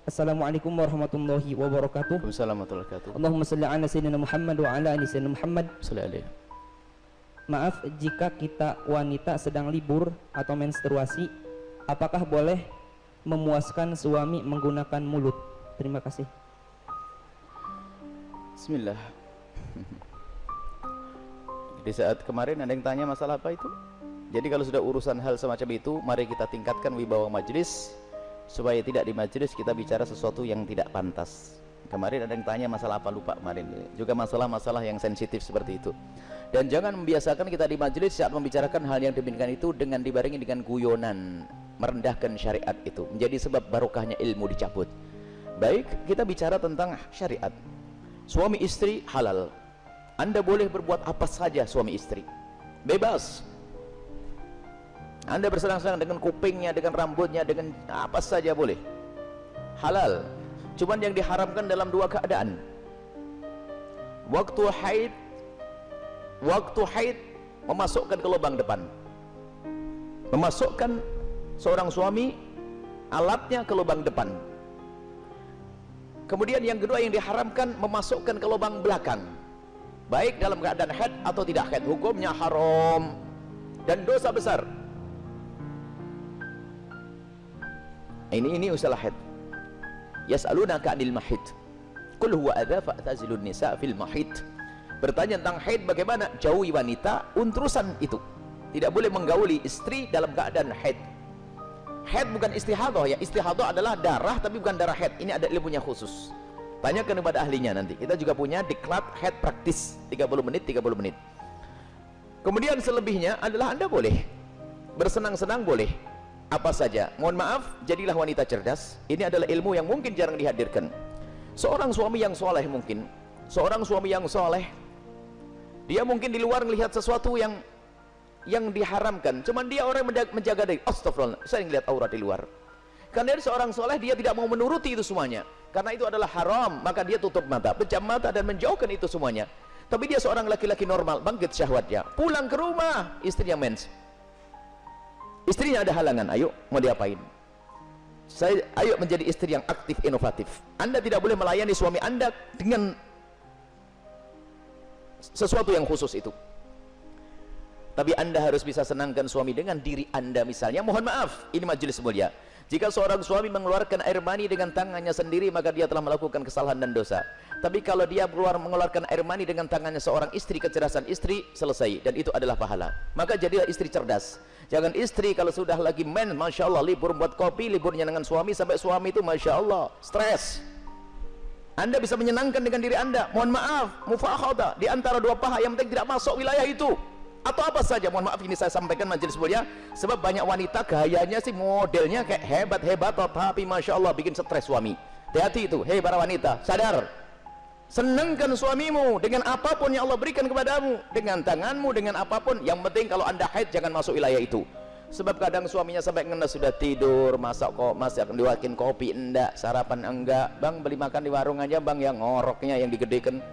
Assalamualaikum warahmatullahi wabarakatuh. Waalaikumsalam warahmatullahi wabarakatuh. Allahumma salli ala sayyidina Muhammad wa ala ali sayyidina Muhammad. Sallallahu alaihi. Maaf jika kita wanita sedang libur atau menstruasi, apakah boleh memuaskan suami menggunakan mulut? Terima kasih. Bismillah. Di saat kemarin ada yang tanya masalah apa itu? Jadi kalau sudah urusan hal semacam itu, mari kita tingkatkan wibawa majelis supaya tidak di majelis kita bicara sesuatu yang tidak pantas. Kemarin ada yang tanya masalah apa, lupa kemarin. Juga masalah-masalah yang sensitif seperti itu. Dan jangan membiasakan kita di majelis saat membicarakan hal yang demikian itu dengan dibarengi dengan guyonan, merendahkan syariat itu menjadi sebab barokahnya ilmu dicabut. Baik, kita bicara tentang syariat. Suami istri halal. Anda boleh berbuat apa saja suami istri, bebas. Anda bersenang-senang dengan kupingnya, dengan rambutnya, dengan apa saja boleh, halal. Cuman yang diharamkan dalam dua keadaan: waktu haid memasukkan ke lubang depan, memasukkan seorang suami alatnya ke lubang depan. Kemudian yang kedua yang diharamkan memasukkan ke lubang belakang, baik dalam keadaan haid atau tidak haid, hukumnya haram dan dosa besar. Ini usaha haid. Yas'alunaka 'anil mahid qul huwa adza fa'tazilun nisa fil mahid. Bertanya tentang haid, bagaimana? Jauhi wanita untrusan itu. Tidak boleh menggauli istri dalam keadaan haid. Haid bukan istihadhah ya. Istihadhah adalah darah tapi bukan darah haid. Ini ada ilmunya khusus. Tanyakan kepada ahlinya nanti. Kita juga punya diklat haid praktis 30 menit 30 menit. Kemudian selebihnya adalah Anda boleh bersenang-senang, boleh apa saja. Mohon maaf, jadilah wanita cerdas. Ini adalah ilmu yang mungkin jarang dihadirkan. Seorang suami yang soleh, mungkin seorang suami yang soleh, dia mungkin di luar melihat sesuatu yang diharamkan, cuman dia orang menjaga diri. Astagfirullah, saya ngelihat aurat di luar. Karena dia seorang soleh, dia tidak mau menuruti itu semuanya, karena itu adalah haram, maka dia tutup mata, pejam mata dan menjauhkan itu semuanya. Tapi dia seorang laki-laki normal, bangkit syahwatnya, pulang ke rumah, istrinya mens, istrinya ada halangan, ayo mau diapain? Ayo menjadi istri yang aktif, inovatif. Anda tidak boleh melayani suami Anda dengan sesuatu yang khusus itu. Tapi Anda harus bisa senangkan suami dengan diri Anda. Misalnya, mohon maaf, ini majelis mulia, jika seorang suami mengeluarkan air mani dengan tangannya sendiri, maka dia telah melakukan kesalahan dan dosa. Tapi kalau dia mengeluarkan air mani dengan tangannya seorang istri, kecerdasan istri, selesai, dan itu adalah pahala. Maka jadilah istri cerdas. Jangan istri kalau sudah lagi men, Masya Allah, libur buat kopi, liburnya dengan suami, sampai suami itu Masya Allah stres. Anda bisa menyenangkan dengan diri Anda. Mohon maaf, mufakhadah di antara dua paha, yang penting tidak masuk wilayah itu. Atau apa saja, mohon maaf, ini saya sampaikan majelis mulia, sebab banyak wanita gayanya sih, modelnya kayak hebat-hebat, tapi Masya Allah bikin stres suami. Hati-hati itu, hei para wanita, sadar. Senangkan suamimu dengan apapun yang Allah berikan kepadamu, dengan tanganmu, dengan apapun. Yang penting kalau Anda haid, jangan masuk wilayah itu. Sebab kadang suaminya sampai ngenes sudah tidur, masak akan diwakin kopi enggak, sarapan enggak, bang beli makan di warung aja bang, yang ngoroknya yang digedekan.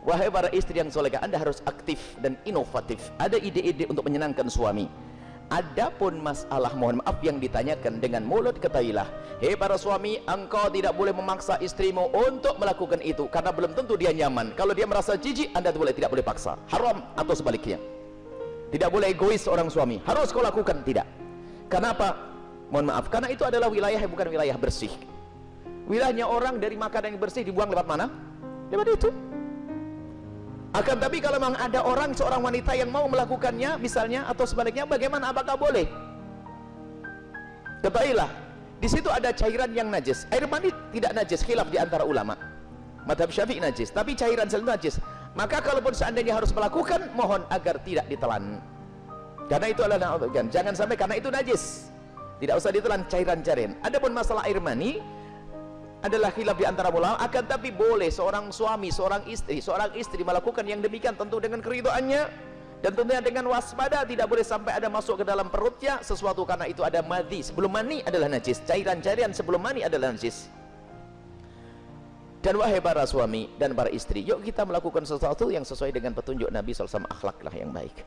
Wahai para istri yang solehah, Anda harus aktif dan inovatif. Ada ide-ide untuk menyenangkan suami. Adapun masalah, mohon maaf, yang ditanyakan dengan mulut, ketahuilah, hei para suami, engkau tidak boleh memaksa istrimu untuk melakukan itu, karena belum tentu dia nyaman. Kalau dia merasa jijik, Anda tidak boleh paksa, haram. Atau sebaliknya, tidak boleh egois seorang suami, harus kau lakukan, tidak. Kenapa? Mohon maaf, karena itu adalah wilayah yang bukan wilayah bersih. Wilayahnya orang dari makanan yang bersih dibuang lewat mana? Lewat itu. Akan tapi kalau memang ada orang, seorang wanita yang mau melakukannya misalnya, atau sebaliknya, bagaimana, apakah boleh? Ketahuilah, di situ ada cairan yang najis. Air mani tidak najis, khilaf di antara ulama. Madhab Syafi'i najis, tapi cairan sel najis. Maka kalaupun seandainya harus melakukan, mohon agar tidak ditelan. Karena itu adalah, jangan sampai karena itu najis, tidak usah ditelan cairan-cairan. Adapun masalah air mani adalah khilaf di antara ulama, akan tapi boleh seorang suami, seorang istri melakukan yang demikian, tentu dengan keridhaannya dan tentunya dengan waspada. Tidak boleh sampai ada masuk ke dalam perutnya sesuatu, karena itu ada madhi. Sebelum mani adalah najis, cairan-cairan sebelum mani adalah najis. Dan wahai para suami dan para istri, yuk kita melakukan sesuatu yang sesuai dengan petunjuk Nabi SAW, akhlaklah yang baik.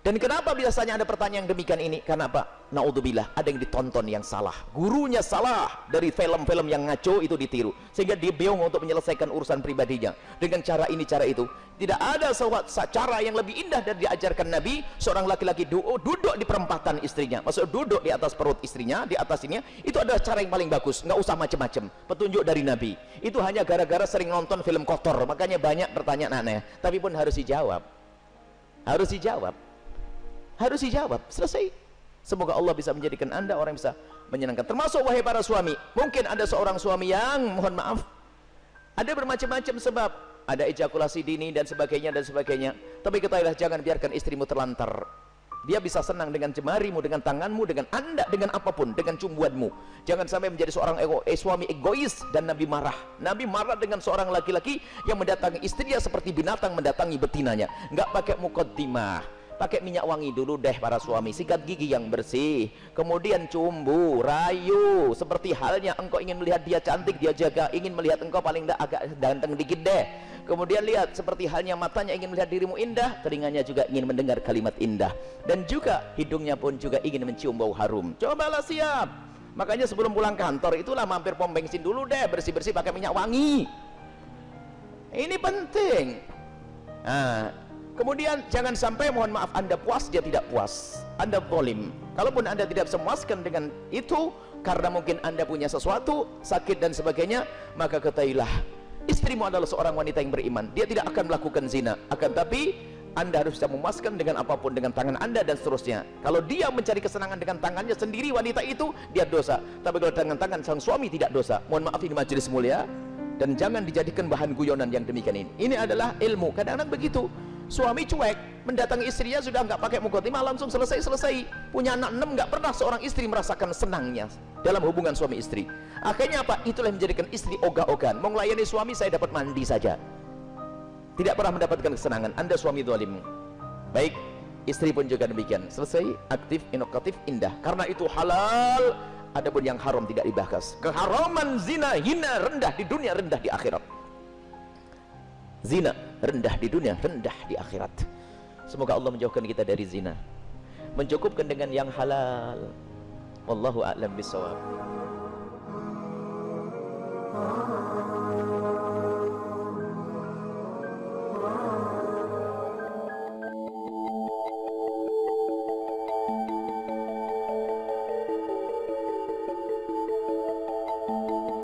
Dan kenapa biasanya ada pertanyaan demikian ini? Karena apa? Naudzubillah, ada yang ditonton yang salah, gurunya salah, dari film-film yang ngaco itu ditiru, sehingga dia bingung untuk menyelesaikan urusan pribadinya dengan cara ini cara itu. Tidak ada cara yang lebih indah dari diajarkan Nabi. Seorang laki-laki duduk di perempatan istrinya, maksud duduk di atas perut istrinya, di atas ini, itu adalah cara yang paling bagus. Nggak usah macam-macam, petunjuk dari Nabi. Itu hanya gara-gara sering nonton film kotor, makanya banyak pertanyaan aneh. Tapi pun harus dijawab, harus dijawab, harus dijawab, selesai. Semoga Allah bisa menjadikan anda orang yang bisa menyenangkan. Termasuk wahai para suami, mungkin ada seorang suami yang, mohon maaf, ada bermacam-macam sebab, ada ejakulasi dini dan sebagainya dan sebagainya. Tapi ketahuilah, jangan biarkan istrimu terlantar. Dia bisa senang dengan jemarimu, dengan tanganmu, dengan anda, dengan apapun, dengan cumbuanmu. Jangan sampai menjadi seorang suami egois. Dan Nabi marah. Nabi marah dengan seorang laki-laki yang mendatangi istrinya seperti binatang mendatangi betinanya. Nggak pakai mukaddimah, pakai minyak wangi dulu deh para suami, sikat gigi yang bersih, kemudian cumbu, rayu, seperti halnya engkau ingin melihat dia cantik, dia jaga, ingin melihat engkau paling tidak agak ganteng dikit deh. Kemudian lihat, seperti halnya matanya ingin melihat dirimu indah, telinganya juga ingin mendengar kalimat indah, dan juga hidungnya pun juga ingin mencium bau harum. Cobalah siap. Makanya sebelum pulang kantor itulah mampir pom bensin dulu deh, bersih-bersih pakai minyak wangi. Ini penting. Nah, kemudian jangan sampai, mohon maaf, anda puas dia tidak puas, anda zalim. Kalaupun anda tidak memuaskan dengan itu karena mungkin anda punya sesuatu, sakit dan sebagainya, maka ketahuilah istrimu adalah seorang wanita yang beriman. Dia tidak akan melakukan zina, akan tapi anda harus bisa memuaskan dengan apapun, dengan tangan anda dan seterusnya. Kalau dia mencari kesenangan dengan tangannya sendiri, wanita itu, dia dosa. Tapi kalau dengan tangan sang suami, tidak dosa. Mohon maaf, ini majelis mulia, dan jangan dijadikan bahan guyonan yang demikian ini. Ini adalah ilmu. Kadang-kadang begitu, suami cuek, mendatangi istrinya sudah nggak pakai mukaddimah, langsung selesai. Punya anak 6, nggak pernah seorang istri merasakan senangnya dalam hubungan suami istri. Akhirnya apa? Itulah yang menjadikan istri ogah-ogahan. Mau melayani suami, saya dapat mandi saja, tidak pernah mendapatkan kesenangan. Anda suami zalim. Baik, istri pun juga demikian. Selesai, aktif, inovatif, indah. Karena itu halal. Adapun yang haram tidak dibahas. Keharaman zina, hina, rendah di dunia, rendah di akhirat. Zina rendah di dunia, rendah di akhirat. Semoga Allah menjauhkan kita dari zina, mencukupkan dengan yang halal. Wallahu a'lam bishawab.